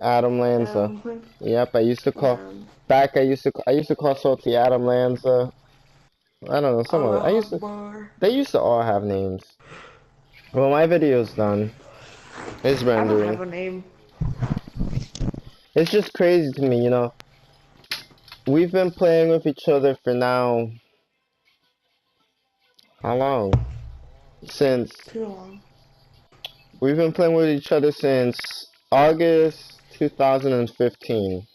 Adam Lanza. Adam. Yep, I used to call Yeah. I used to call Salty Adam Lanza. I don't know, some other. Allah Akbar. They used to all have names. Well, my video's done. It's I don't have rendering. a name. It's just crazy to me, you know. We've been playing with each other for now, how long? Since Too long. we've been playing with each other since August 2015.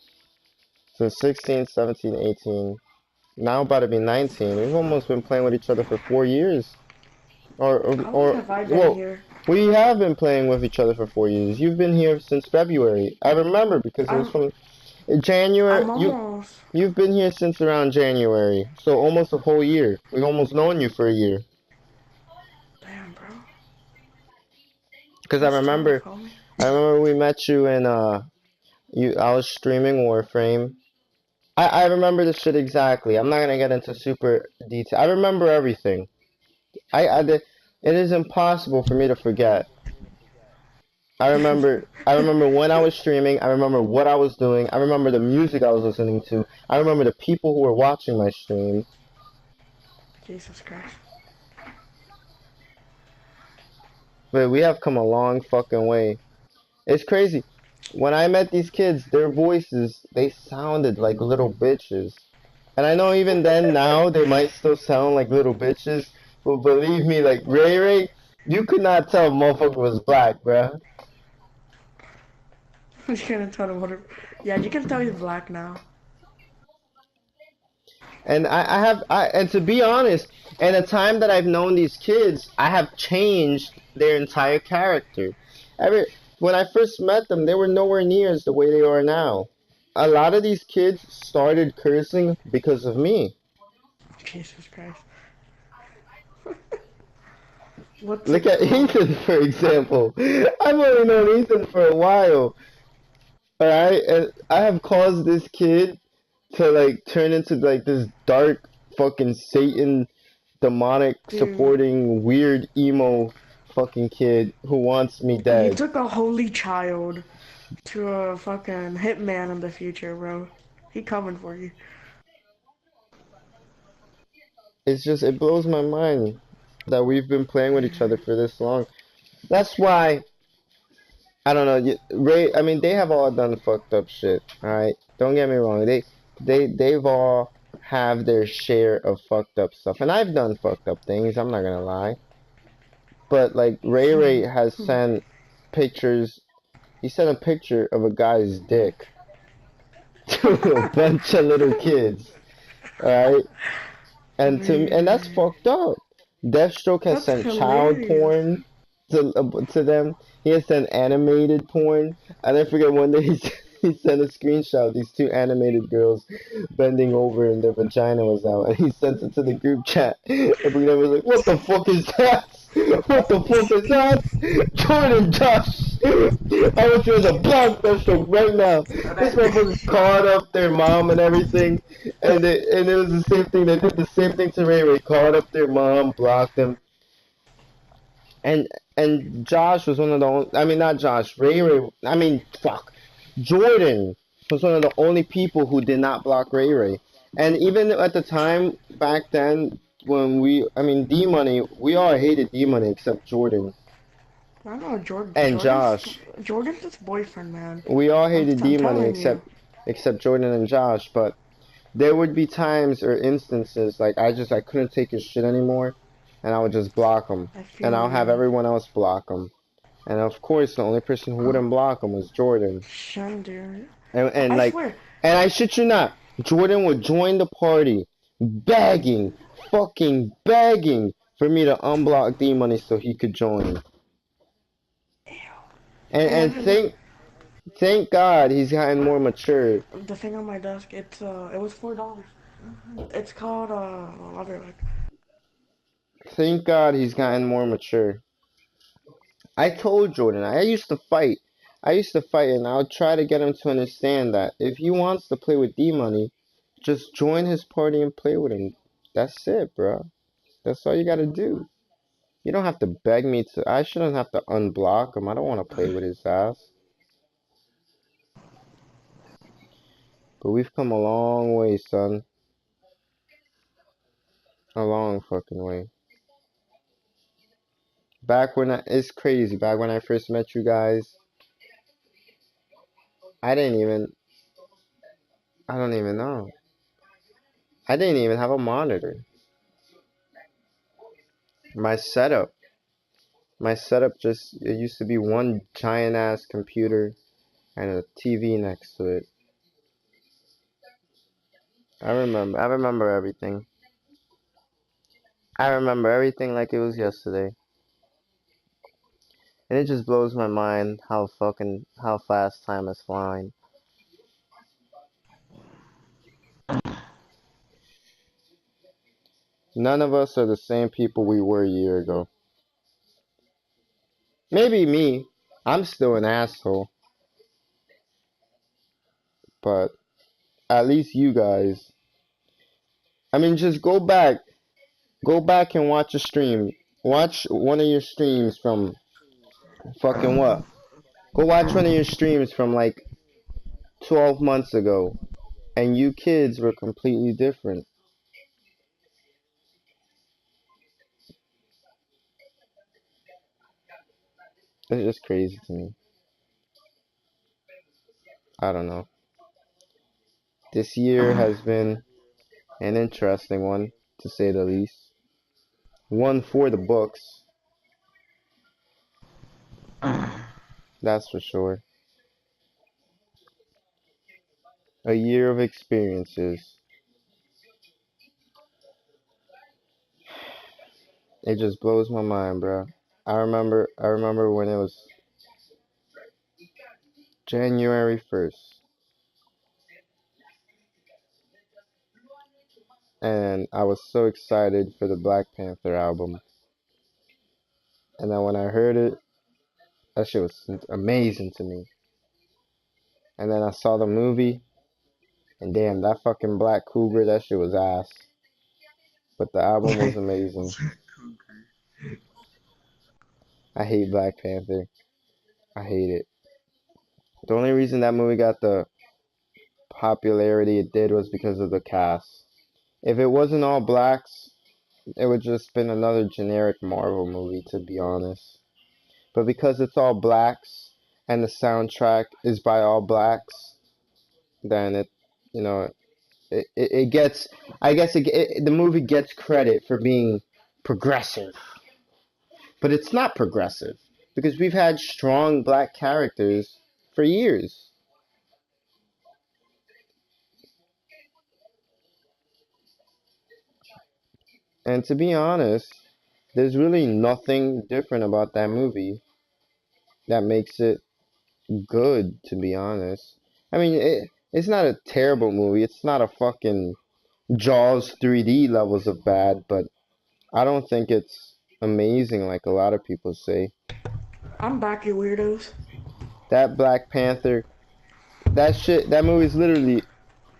So 16, 17, 18. Now about to be 19. We've almost been playing with each other for 4 years. How long Or have I been well, here? we have been playing with each other for 4 years. You've been here since February. I remember because it was I'm from January. I'm almost. You've been here since around January, so almost a whole year. We've almost known you for a year. Damn, bro. Because That's tough, homie. I remember we met you in I was streaming Warframe. I remember this shit exactly. I'm not gonna get into super detail. I remember everything. It is impossible for me to forget. I remember when I was streaming, I remember what I was doing, I remember the music I was listening to, I remember the people who were watching my stream. Jesus Christ. But we have come a long fucking way. It's crazy. When I met these kids, their voices, they sounded like little bitches. And I know even then now they might still sound like little bitches, but believe me, like Ray Ray, you could not tell motherfucker was black, bruh. You can't tell him what. Yeah, you can tell he's black now. And and to be honest, in the time that I've known these kids, I have changed their entire character. Every when I first met them, they were nowhere near as the way they are now. A lot of these kids started cursing because of me. Jesus Christ. What's Look it at called? Ethan, for example. I've only known Ethan for a while, alright? And I have caused this kid to like turn into like this dark fucking Satan demonic Dude, supporting weird emo fucking kid who wants me you dead. took a holy child to a fucking hitman in the future, bro. He coming for you. It's just it blows my mind that we've been playing with each other for this long. That's why I don't know. Ray, I mean, they have all done fucked up shit. All right, don't get me wrong. They've all have their share of fucked up stuff, and I've done fucked up things. I'm not gonna lie. But like Ray has sent pictures. He sent a picture of a guy's dick to a bunch of little kids. All right, and that's Man, fucked up. Deathstroke has that's sent child hilarious. porn to them. He has sent animated porn. I never forget one day he sent a screenshot of these two animated girls bending over and their vagina was out, and he sent it to the group chat. Everyone was like, "What the fuck is that? What the fuck is that?" Jordan, Josh, I want you to block Deathstroke right now. This motherfucker called up their mom and everything. And it was the same thing. They did the same thing to Ray Ray. Called up their mom, blocked them. And Josh was one of the only, I mean not Josh, Ray Ray. I mean fuck, Jordan was one of the only people who did not block Ray Ray. And even at the time back then when I mean D Money, we all hated D Money except Jordan I know Jordan. and Josh. Jordan's his boyfriend, man. We all hated I'm D Money telling you. except Jordan and Josh. But there would be times or instances like I couldn't take his shit anymore, and I would just block him, I and feel I'll have you. everyone else block him. And of course, the only person who wouldn't block him was Jordan. Shunder. And I like, swear. and I shit you not, Jordan would join the party, begging, fucking begging for me to unblock D Money so he could join. And And thank God he's gotten more mature. the thing on my desk, it was $4. It's called I'll be like, Thank God he's gotten more mature. I told Jordan, I used to fight. I used to fight, and I'll try to get him to understand that if he wants to play with D Money, just join his party and play with him. That's it, bro. That's all you gotta do. You don't have to beg me to. I shouldn't have to unblock him. I don't want to play with his ass. But we've come a long way, son. A long fucking way. It's crazy. Back when I first met you guys, I didn't even, I don't even know. I didn't even have a monitor. My setup, it used to be one giant ass computer and a TV next to it. I remember everything. I remember everything like it was yesterday. And it just blows my mind how fast time is flying. None of us are the same people we were a year ago. Maybe me. I'm still an asshole. But at least you guys. I mean, just go back. Go back and watch a stream. Watch one of your streams from fucking what? Go watch one of your streams from like 12 months ago. And you kids were completely different. It's just crazy to me. I don't know. This year has been an interesting one, to say the least. One for the books, that's for sure. A year of experiences. It just blows my mind, bro. I remember when it was January 1st, and I was so excited for the Black Panther album. And then when I heard it, that shit was amazing to me. And then I saw the movie, and damn, that fucking Black Cougar, that shit was ass. But the album was amazing. I hate Black Panther. I hate it. The only reason that movie got the popularity it did was because of the cast. If it wasn't all blacks, it would just been another generic Marvel movie, to be honest. But because it's all blacks and the soundtrack is by all blacks, then you know, it gets, I guess the movie gets credit for being progressive. But it's not progressive because we've had strong black characters for years. And to be honest, there's really nothing different about that movie that makes it good, to be honest. I mean, it's not a terrible movie. It's not a fucking Jaws 3D levels of bad, but I don't think it's amazing like a lot of people say. I'm back, you weirdos. That Black Panther, that movie's literally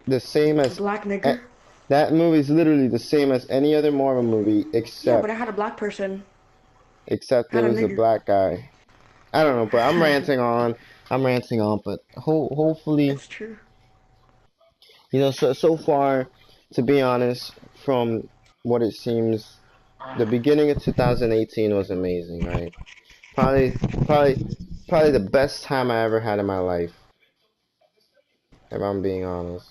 the same The as black eh, nigger. that movie's literally the same as any other Marvel movie Yeah, but I had a black person. except there Had a was a nigger. black guy. I don't know, but I'm ranting on. I'm ranting on, but hopefully, It's true. so far, to be honest, from what it seems, the beginning of 2018 was amazing, right? Probably, probably, probably the best time I ever had in my life, if I'm being honest.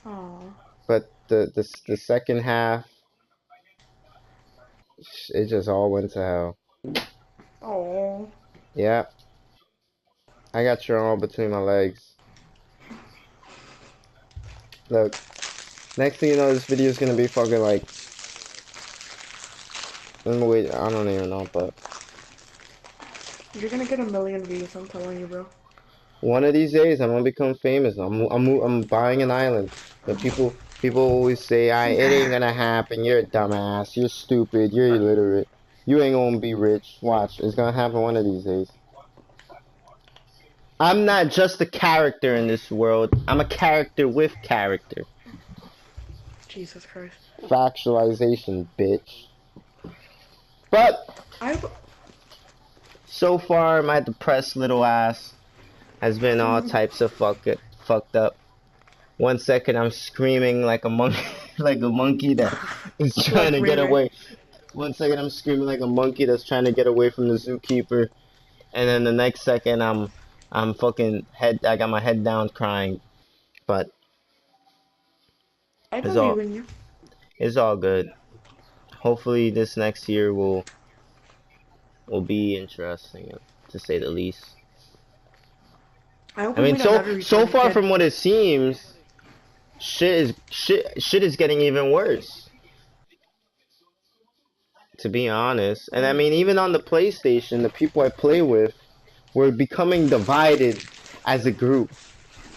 Oh. But the second half, it just all went to hell. Oh. Yeah, I got your all between my legs. Look, next thing you know, this video is gonna be fucking like. Wait, I don't even know, but You're gonna get a million views, I'm telling you, bro. one of these days I'm gonna become famous. I'm buying an island. But people always say, it ain't gonna happen. You're a dumbass. You're stupid. You're illiterate. You ain't gonna be rich. Watch, it's gonna happen one of these days. I'm not just a character in this world. I'm a character with character. Jesus Christ. Factualization, bitch. But I. so far, my depressed little ass has been all types of fucked up. One second I'm screaming like a monkey, like a monkey that is trying Like to Ray get Ray. away. One second I'm screaming like a monkey that's trying to get away from the zookeeper, and then the next second I'm fucking I got my head down crying. But I it's believe all in you. it's all good. Hopefully this next year will be interesting to say the least. I hope I we mean, meet so another so retarded far kid. from what it seems, shit is getting even worse. To be honest, and I mean, even on the PlayStation, the people I play with, we're becoming divided as a group.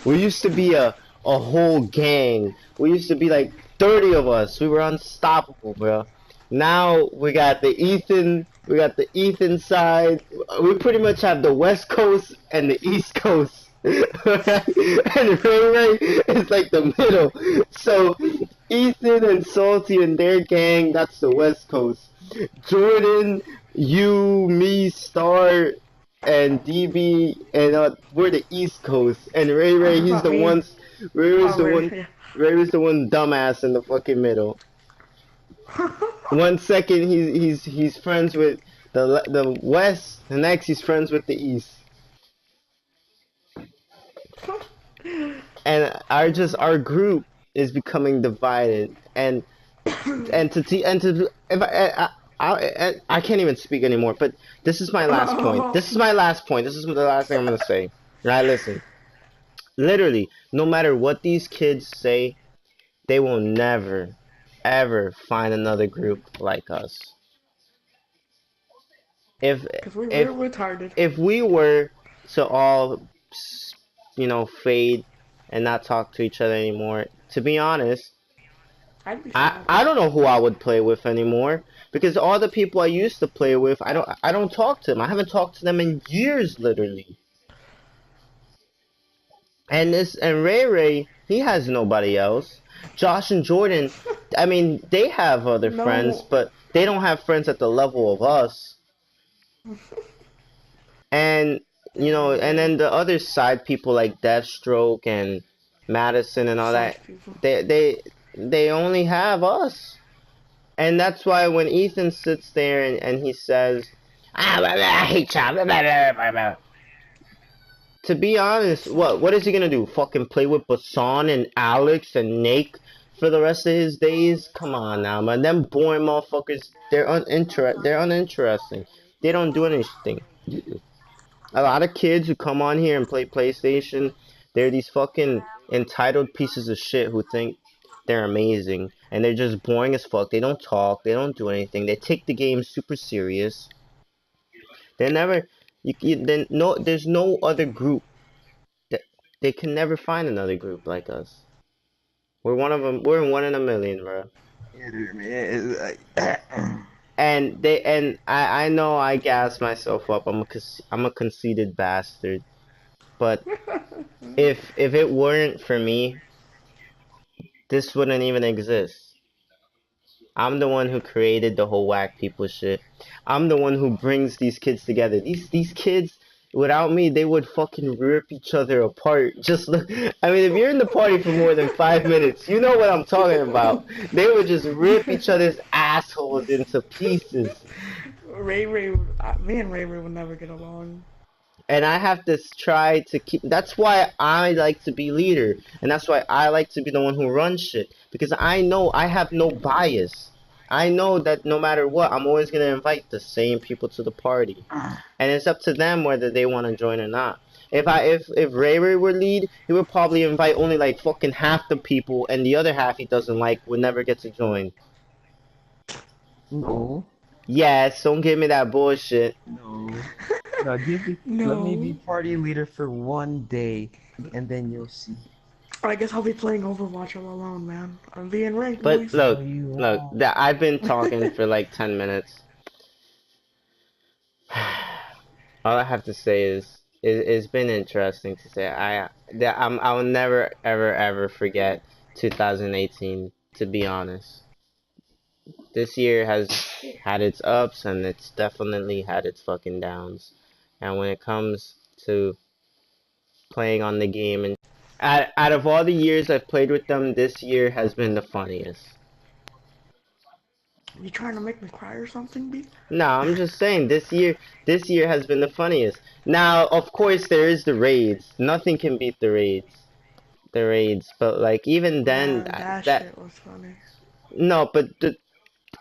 We used to be a whole gang. We used to be like 30 of us. We were unstoppable, bro. Now we got the Ethan side. We pretty much have the West Coast and the East Coast. And Ray Ray is like the middle. So Ethan and Salty and their gang, that's the West Coast. Jordan, you, me, Star, and DB, and we're the East Coast. And Ray Ray, I he's thought the me. one. Ray Ray's Oh, the Ray. one. Yeah. Ray Ray's the one dumbass in the fucking middle. One second he's friends with the West. The next he's friends with the East. And our group is becoming divided. And to if I can't even speak anymore. But this is my last point. Oh, This is my last point. This is the last thing I'm gonna say. Right? Listen. Literally, no matter what these kids say, they will never, ever find another group like us. If because we're if retarded. if we were to all, fade and not talk to each other anymore, to be honest, I'd be I sad. I don't know who I would play with anymore because all the people I used to play with, I don't talk to them. I haven't talked to them in years, literally. And Ray Ray, he has nobody else. Josh and Jordan, I mean, they have other friends, No. but they don't have friends at the level of us. And and Bro. then the other side people like Deathstroke and Madison and all Side that, people. they only have us. And that's why when Ethan sits there and he says, I hate y'all, to be honest, what is he gonna do? Fucking play with Basan and Alex and Nate for the rest of his days? Come on now, man. Them boring motherfuckers, they're uninteresting. They don't do anything. A lot of kids who come on here and play PlayStation, they're these fucking entitled pieces of shit who think they're amazing and they're just boring as fuck. They don't talk, they don't do anything. They take the game super serious. They never then no there's no other group that they can never find another group like us. We're one of them. We're one in a million, bro. Yeah, dude, man. And I know I gas myself up. I'm a conceited bastard. But if it weren't for me, this wouldn't even exist. I'm the one who created the whole whack people shit. I'm the one who brings these kids together. These kids, without me, they would fucking rip each other apart. Just look. I mean, if you're in the party for more than 5 minutes, you know what I'm talking about. They would just rip each other's assholes into pieces. Ray Ray, me and Ray Ray would never get along. And I have to try to keep. That's why I like to be leader, and that's why I like to be the one who runs shit because I know I have no bias. I know that no matter what, I'm always gonna invite the same people to the party, and it's up to them whether they want to join or not. If Ray Ray were lead, he would probably invite only like fucking half the people, and the other half he doesn't like would never get to join. No, Yes, don't give me that bullshit. no, no. Let me be No. party leader for one day, and then you'll see. I guess I'll be playing Overwatch all alone, man. I'm being ranked, But boys. No, look, you look, won't. that I've been talking for like 10 minutes. All I have to say is it's been interesting to say. I will never ever ever forget 2018. To be honest, this year has had its ups and it's definitely had its fucking downs. And when it comes to playing on the game and Out of all the years I've played with them, this year has been the funniest. You trying to make me cry or something, B? No, I'm just saying this year has been the funniest. Now, of course, there is the raids. Nothing can beat the raids. But like even then, Yeah, that that shit was funny. no, but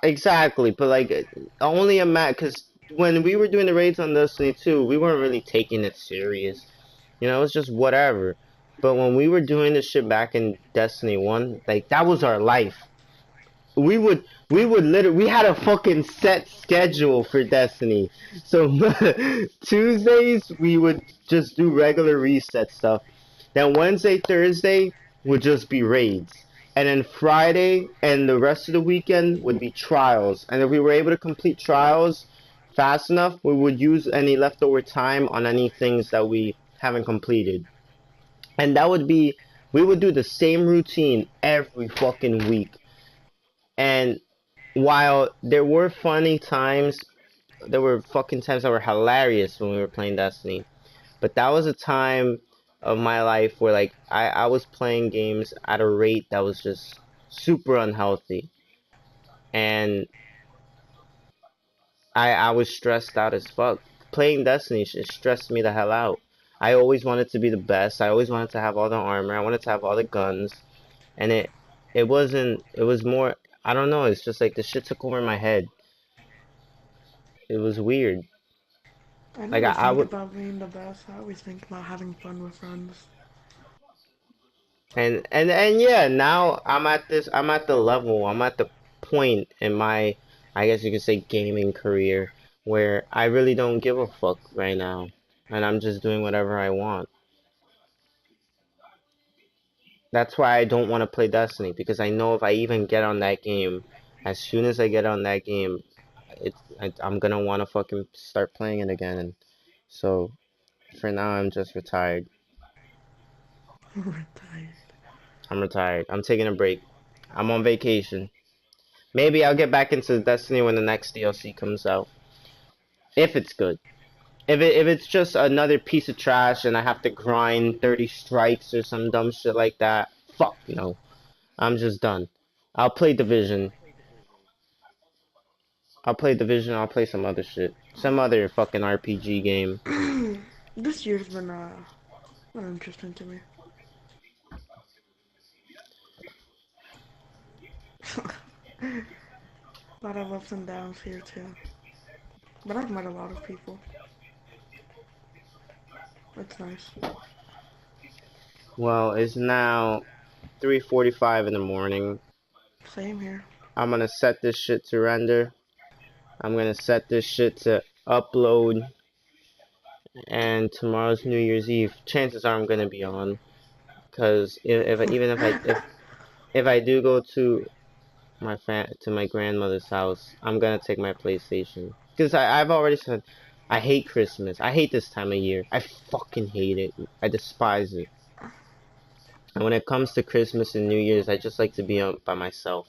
exactly. But like only a because when we were doing the raids on Destiny 2, we weren't really taking it serious. You know, it was just whatever. But when we were doing this shit back in Destiny 1, like that was our life. We would literally we had a fucking set schedule for Destiny. So Tuesdays we would just do regular reset stuff. Then Wednesday, Thursday would just be raids. And then Friday and the rest of the weekend would be trials. And if we were able to complete trials fast enough, we would use any leftover time on any things that we haven't completed. And that would be we would do the same routine every fucking week. And while there were funny times, there were fucking times that were hilarious when we were playing Destiny. But that was a time of my life where like I was playing games at a rate that was just super unhealthy. And I was stressed out as fuck. Playing Destiny stressed me the hell out. I always wanted to be the best. I always wanted to have all the armor. I wanted to have all the guns. And it wasn't it was more I don't know, it's just like the shit took over my head. It was weird. I Like never I think would about being the best. I always think about having fun with friends. and yeah, now I'm at the level, I'm at the point in my I guess you could say gaming career where I really don't give a fuck right now. And I'm just doing whatever I want. That's why I don't want to play Destiny because I know if I even get on that game, as soon as I get on that game, I'm gonna want to fucking start playing it again. And so for now, I'm just retired. Retired. I'm retired. I'm taking a break. I'm on vacation. Maybe I'll get back into Destiny when the next DLC comes out. If it's good. If it's just another piece of trash and I have to grind 30 strikes or some dumb shit like that, fuck no. I'm just done. I'll play Division. I'll play Division, I'll play some other shit. Some other fucking RPG game. This year's been interesting to me. A lot of ups and downs here too. But I've met a lot of people. It's nice. Well, it's now 3:45 in the morning. Same here. I'm gonna set this shit to render. I'm gonna set this shit to upload. And tomorrow's New Year's Eve. Chances are I'm gonna be on, cause even if I do go to to my grandmother's house, I'm gonna take my PlayStation. Cause I've already said I hate Christmas. I hate this time of year. I fucking hate it. I despise it. And when it comes to Christmas and New Year's, I just like to be by myself.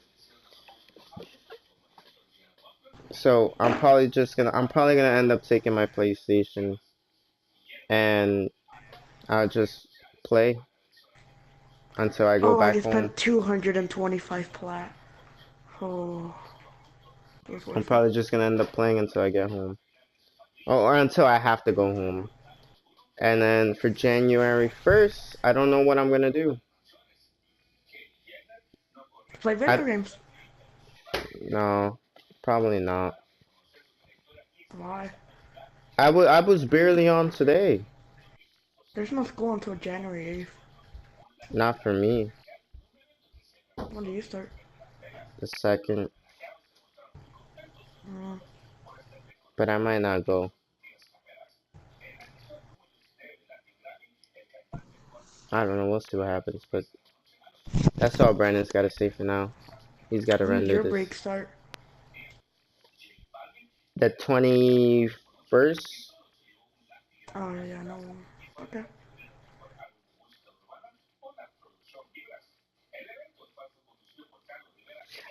So I'm probably gonna end up taking my PlayStation and I'll just play until I go Oh, I back just home. spent 225 plat. Oh, it was I'm worth it. probably just gonna end up playing until I get home. Oh, or until I have to go home. And then for January 1st, I don't know what I'm gonna do. Play I video games. no, probably not. Why? I was barely on today. There's no school until January 8th. Not for me. When do you start? The second, Uh, but I might not go. I don't know. We'll see what happens. But that's all Brandon's got to say for now. He's got to when does render your this. break start? The 21st. Oh, yeah, no. Okay.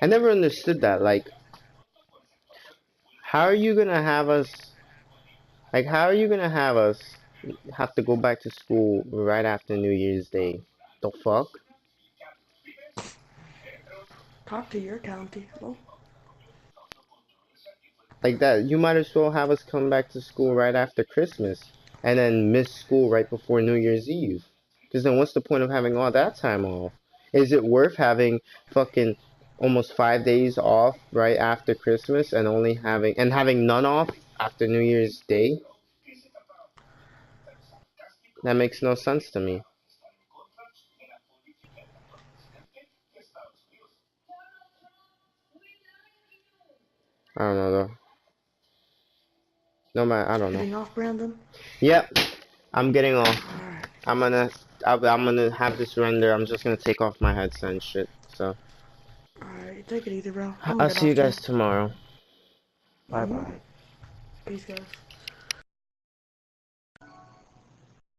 I never understood that. Like, how are you gonna have us? Like, how are you gonna have us have to go back to school right after New Year's Day? The fuck? Talk to your county. Well, Like that, you might as well have us come back to school right after Christmas and then miss school right before New Year's Eve. Because then what's the point of having all that time off? Is it worth having fucking almost 5 days off right after Christmas and only having none off after New Year's Day? That makes no sense to me. I don't know though. No man, I don't know. getting off, Brandon. Yep, I'm getting off. Alright. I'm gonna I'm gonna have this render. I'm just gonna take off my headset and shit. So Alright, take it easy, bro. I'm I'll gonna get see you off too. guys tomorrow. Bye bye. Peace, guys.